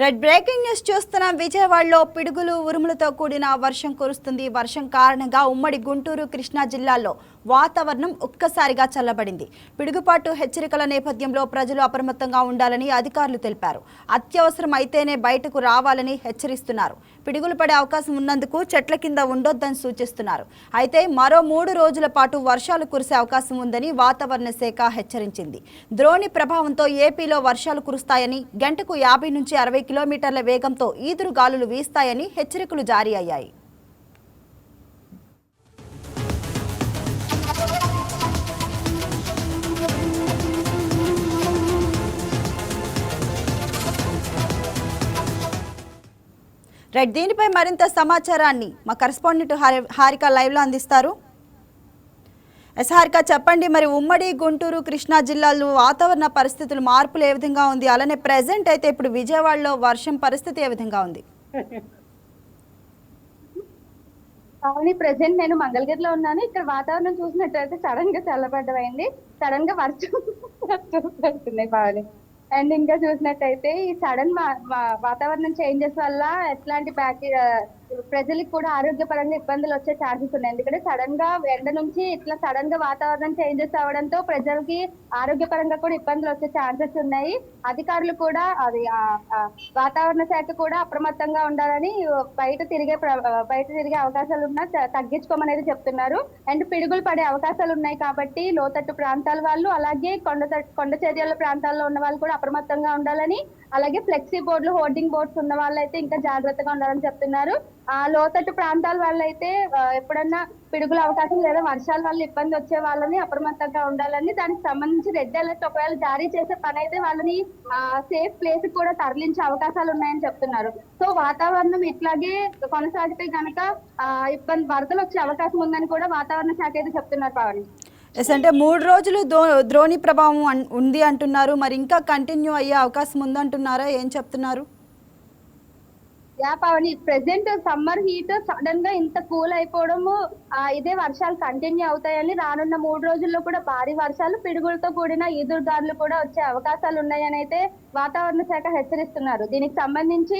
Red breaking news చూస్తున్న విజయవాడలో పిడుగులు ఉరుములతో కూడిన వర్షం కురుస్తుంది. వర్షం కారణంగా ఉమ్మడి గుంటూరు కృష్ణా జిల్లాల్లో వాతావరణం ఒక్కసారిగా చల్లబడింది. పిడుగుపాటు హెచ్చరికల నేపథ్యంలో ప్రజలు అప్రమత్తంగా ఉండాలని అధికారులు తెలిపారు. అత్యవసరం అయితేనే బయటకు రావాలని హెచ్చరిస్తున్నారు. పిడుగులు పడే అవకాశం ఉన్నందుకు చెట్ల కింద ఉండొద్దని సూచిస్తున్నారు. అయితే మరో 3 రోజుల పాటు వర్షాలు కురిసే అవకాశం ఉందని వాతావరణ శాఖ హెచ్చరించింది. ద్రోణి ప్రభావంతో ఏపీలో వర్షాలు కురుస్తాయని, గంటకు 50 నుంచి 60 కిలోమీటర్ల వేగంతో ఈదురు గాలులు వీస్తాయని హెచ్చరికలు జారీ అయ్యాయి. దీనిపై మరింత సమాచారాన్ని మా కరెస్పాండెంట్ హారిక లైవ్లో అందిస్తారు. హారిక, చెప్పండి, మరి ఉమ్మడి గుంటూరు కృష్ణా జిల్లాలో వాతావరణ పరిస్థితులు మార్పులు ఏ విధంగా ఉంది? అలానే ప్రెసెంట్ అయితే ఇప్పుడు విజయవాడలో వర్షం పరిస్థితి ఏ విధంగా ఉంది? అవును, ప్రెసెంట్ నేను మంగళగిరిలో ఉన్నాను. ఇక్కడ వాతావరణం చూసినట్టయితే సడన్ గా చల్లబడ్డమైంది, సడన్ గా వర్షం పడుతుంది పావని. అండ్ ఇంకా చూసినట్టయితే ఈ సడన్ వాతావరణం చేంజెస్ వల్ల ఎట్లాంటి బ్యాక్టీరియా ప్రజలకు కూడా ఆరోగ్యపరంగా ఇబ్బందులు వచ్చే ఛాన్సెస్ ఉన్నాయి. ఎందుకంటే సడన్ గా ఎండ నుంచి ఇట్లా సడన్ గా వాతావరణం చేంజెస్ అవడంతో ప్రజలకి ఆరోగ్యపరంగా కూడా ఇబ్బందులు వచ్చే ఛాన్సెస్ ఉన్నాయి. అధికారులు కూడా వాతావరణ శాఖ కూడా అప్రమత్తంగా ఉండాలని బయట తిరిగే అవకాశాలు ఉన్నా తగ్గించుకోమనేది చెప్తున్నారు. అండ్ పిడుగులు పడే అవకాశాలు ఉన్నాయి కాబట్టి లోతట్టు ప్రాంతాల వాళ్ళు, అలాగే కొండ చర్యల ప్రాంతాల్లో ఉన్న వాళ్ళు కూడా అప్రమత్తంగా ఉండాలని, అలాగే ఫ్లెక్సీ బోర్డులు, హోర్డింగ్ బోర్డ్స్ ఉన్న వాళ్ళైతే ఇంకా జాగ్రత్తగా ఉండాలని చెప్తున్నారు. ఆ లోతట్టు ప్రాంతాల వాళ్ళైతే ఎప్పుడన్నా పిడుగుల అవకాశం లేదా వర్షాల వల్ల ఇబ్బంది వచ్చే వాళ్ళని అప్రమత్తంగా ఉండాలని, దానికి సంబంధించి రెడ్ అలర్ట్ ఒకవేళ జారీ చేసే పని అయితే వాళ్ళని సేఫ్ ప్లేస్ కూడా తరలించే అవకాశాలు ఉన్నాయని చెప్తున్నారు. సో వాతావరణం ఇట్లాగే కొనసాగితే కనుక వరదలు వచ్చే అవకాశం ఉందని కూడా వాతావరణ శాఖ అయితే చెప్తున్నారు పావని. అంటే 3 రోజులు ద్రోణి ప్రభావం ఉంది అంటున్నారు. మరి ఇంకా కంటిన్యూ అయ్యే అవకాశం ఉందంటున్నారా? ఏం చెప్తున్నారు? Pavani, present summer heat sudden గా ఇంత కూల్ అయిపోవడము, ఇదే వర్షాలు కంటిన్యూ అవుతాయని, రానున్న 3 రోజుల్లో కూడా భారీ వర్షాలు, పిడుగులతో కూడిన ఈదురుగాలులు కూడా వచ్చే అవకాశాలు ఉన్నాయని అయితే వాతావరణ శాఖ హెచ్చరిస్తున్నారు. దీనికి సంబంధించి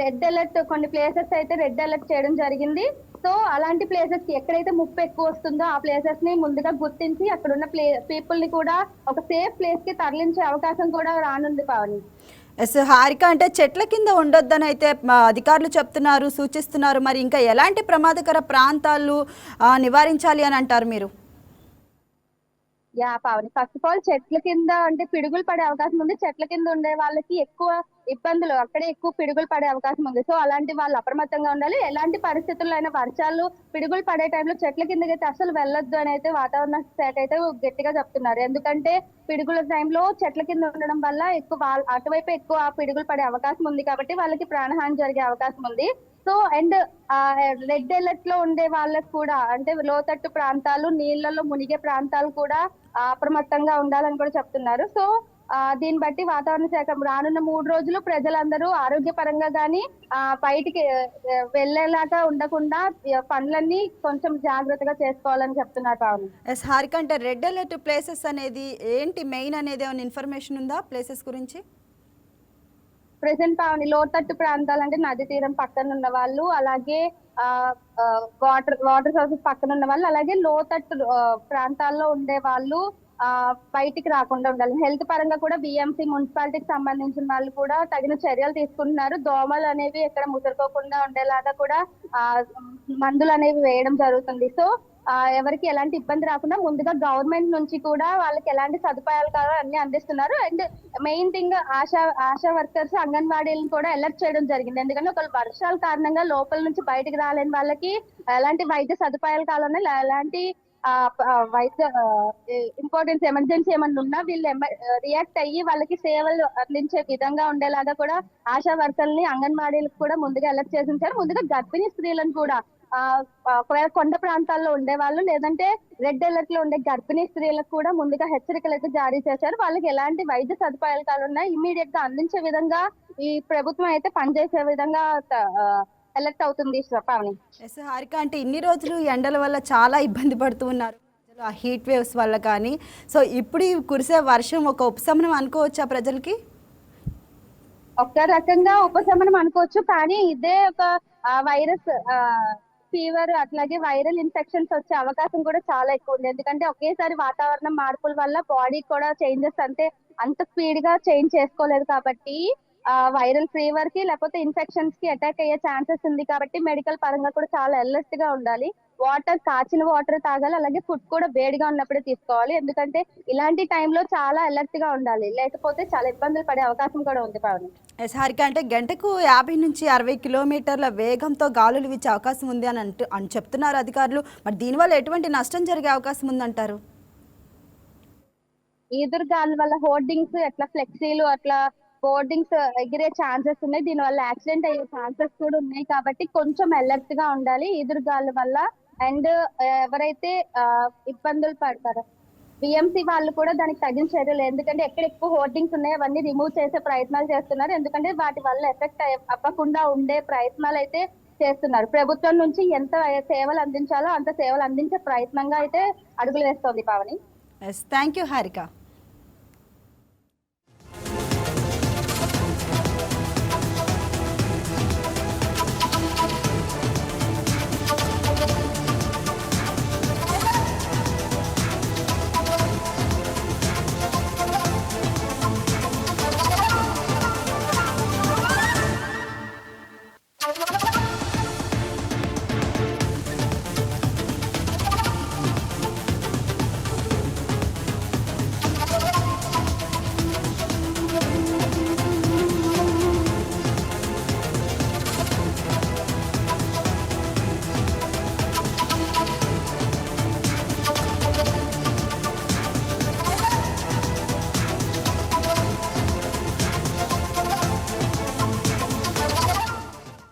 రెడ్ అలర్ట్, కొన్ని ప్లేసెస్ అయితే రెడ్ అలర్ట్ చేయడం జరిగింది. సో అలాంటి ప్లేసెస్ కి ఎక్కడైతే ముప్పు ఎక్కువ వస్తుందో ఆ ప్లేసెస్ ని ముందుగా గుర్తించి అక్కడ ఉన్న పీపుల్ ని కూడా ఒక సేఫ్ ప్లేస్ కి తరలించే అవకాశం కూడా రానుంది పావని. హారిక, అంటే చెట్ల కింద ఉండొద్దని అయితే అధికారులు చెప్తున్నారు, సూచిస్తున్నారు. మరి ఇంకా ఎలాంటి ప్రమాదకర ప్రాంతాలు నివారించాలి అని అంటారు మీరు? పావని, ఫస్ట్ ఆఫ్ ఆల్ చెట్ల కింద అంటే పిడుగులు పడే అవకాశం ఉంది. చెట్ల కింద ఉండే వాళ్ళకి ఎక్కువ ఇబ్బందులు, అక్కడే ఎక్కువ పిడుగులు పడే అవకాశం ఉంది. సో అలాంటి వాళ్ళు అప్రమత్తంగా ఉండాలి. ఎలాంటి పరిస్థితుల్లో అయినా వర్షాలు, పిడుగులు పడే టైంలో చెట్ల కిందకి అయితే అసలు వెళ్ళొద్దు అని అయితే వాతావరణ శాఖ అయితే గట్టిగా చెప్తున్నారు. ఎందుకంటే పిడుగుల టైంలో చెట్ల కింద ఉండడం వల్ల అటువైపు ఎక్కువ పిడుగులు పడే అవకాశం ఉంది కాబట్టి వాళ్ళకి ప్రాణహాని జరిగే అవకాశం ఉంది. సో అండ్ రెడ్ అలర్ట్ లో ఉండే వాళ్ళకి కూడా, అంటే లోతట్టు ప్రాంతాలు, నీళ్లలో మునిగే ప్రాంతాలు కూడా అప్రమత్తంగా ఉండాలని కూడా చెప్తున్నారు. సో దీన్ని బట్టి వాతావరణ శాఖ రానున్న 3 రోజులు ప్రజలందరూ ఆరోగ్యపరంగా కానీ బయటికి వెళ్ళేలాగా ఉండకుండా పనులన్నీ కొంచెం జాగ్రత్తగా చేసుకోవాలని చెప్తున్నారు పావని. హారిక, అంటే రెడ్ అలర్ట్ ప్లేసెస్ అనేది ఏంటి, మెయిన్ అనేది ఏమైనా ఇన్ఫర్మేషన్ ఉందా ప్లేసెస్ గురించి? ప్రెసెంట్ పావని, లోతట్టు ప్రాంతాలు అంటే నది తీరం పక్కన ఉన్న వాళ్ళు, అలాగే వాటర్ సోర్సెస్ పక్కన ఉన్న వాళ్ళు, అలాగే లోతట్టు ప్రాంతాల్లో ఉండే వాళ్ళు బయటికి రాకుండా ఉండాలి. హెల్త్ పరంగా కూడా బిఎంసి మున్సిపాలిటీకి సంబంధించిన వాళ్ళు కూడా తగిన చర్యలు తీసుకుంటున్నారు. దోమలు అనేవి ఎక్కడ ముసురుకోకుండా ఉండేలాగా కూడా మందులు అనేవి వేయడం జరుగుతుంది. సో ఎవరికి ఎలాంటి ఇబ్బంది రాకుండా ముందుగా గవర్నమెంట్ నుంచి కూడా వాళ్ళకి ఎలాంటి సదుపాయాలు కావాలో అన్ని అందిస్తున్నారు. And main thing, ASHA workers, అంగన్వాడీలను కూడా అలర్ట్ చేయడం జరిగింది. ఎందుకంటే ఒక వర్షాల కారణంగా లోపల నుంచి బయటకు రాలేని వాళ్ళకి ఎలాంటి వైద్య సదుపాయాలు కావాలన్నా, ఎలాంటి వైద్య ఇంపార్టెన్స్, ఎమర్జెన్సీ ఏమన్నా ఉన్నా వీళ్ళు రియాక్ట్ అయ్యి వాళ్ళకి సేవలు అందించే విధంగా ఉండేలాగా కూడా ఆశా వర్కర్లని, అంగన్వాడీలకు కూడా ముందుగా అలర్ట్ చేసి ఉంచారు. ముందుగా గర్భిణీ స్త్రీలను కూడా ఒకవేళ కొండ ప్రాంతాల్లో ఉండే వాళ్ళు, లేదంటే రెడ్ అలర్ట్ లో ఉండే గర్భిణీ స్త్రీలకు కూడా ముందుగా హెచ్చరికలు అయితే జారీ చేశారు. వాళ్ళకి ఎలాంటి వైద్య సదుపాయాలు కావాలన్నా ఇమ్మీడియట్ గా అందించే విధంగా ఈ ప్రభుత్వం అయితే పనిచేసే విధంగా అలర్ట్ అవుతుంది పావని. హారిక, అంటే ఇన్ని రోజులు ఎండల వల్ల చాలా ఇబ్బంది పడుతూ ఉన్నారు, ఆ హీట్ వేవ్స్ వల్ల కానీ. సో ఇప్పుడు కురిసే వర్షం ఒక ఉపశమనం అనుకోవచ్చా ప్రజలకి? ఒక రకంగా ఉపశమనం అనుకోవచ్చు, కానీ ఇదే ఒక వైరస్ ఫీవర్ అట్లాగే వైరల్ ఇన్ఫెక్షన్స్ వచ్చే అవకాశం కూడా చాలా ఎక్కువ ఉంది. ఎందుకంటే ఒకేసారి వాతావరణం మార్పుల వల్ల బాడీ కూడా చేంజెస్ అంటే అంత స్పీడ్ గా చేంజ్ చేసుకోలేదు కాబట్టి వైరల్ ఫీవర్ కి లేకపోతే ఇన్ఫెక్షన్స్ కి అటాక్ అయ్యే ఛాన్సెస్ ఉంది కాబట్టి మెడికల్ పరంగా కూడా చాలా అలర్ట్ గా ఉండాలి. వాటర్, కాచిన వాటర్ తాగాలి, అలాగే ఫుడ్ కూడా వేడిగా ఉన్నప్పుడే తీసుకోవాలి. ఎందుకంటే ఇలాంటి టైంలో చాలా అలర్ట్ గా ఉండాలి, లేకపోతే చాలా ఇబ్బందులు పడే అవకాశం కూడా ఉంది పావని. ఎస్ హారిక, అంటే గంటకు 50 నుంచి 60 కిలోమీటర్ల వేగంతో గాలులు వీచే అవకాశం ఉంది అని చెప్తున్నారు అధికారులు. మరి దీనివల్ల ఎటువంటి నష్టం జరిగే అవకాశం ఉందంటారు? ఈదురుగాల వల్ల హోర్డింగ్స్ అట్లా ఫ్లెక్సీలు అట్లా బోర్డింగ్స్ ఎగిరే ఛాన్సెస్ ఉన్నాయి. దీని వల్ల యాక్సిడెంట్ అయ్యే ఛాన్సెస్ కూడా ఉన్నాయి కాబట్టి కొంచెం అలర్ట్ గా ఉండాలి ఈదురుగాల వల్ల. అండ్ ఎవరైతే ఇబ్బందులు పడతారో బిఎంసి వాళ్ళు కూడా దానికి తగిన చర్యలు, ఎందుకంటే ఎక్కడ ఎక్కువ హోర్డింగ్స్ ఉన్నాయో అవన్నీ రిమూవ్ చేసే ప్రయత్నాలు చేస్తున్నారు. ఎందుకంటే వాటి వల్ల ఎఫెక్ట్ అవ్వకుండా ఉండే ప్రయత్నాలు అయితే చేస్తున్నారు. ప్రభుత్వం నుంచి ఎంత సేవలు అందించాలో అంత సేవలు అందించే ప్రయత్నంగా అయితే అడుగులు వేస్తోంది Pavani. Yes, thank you Harika.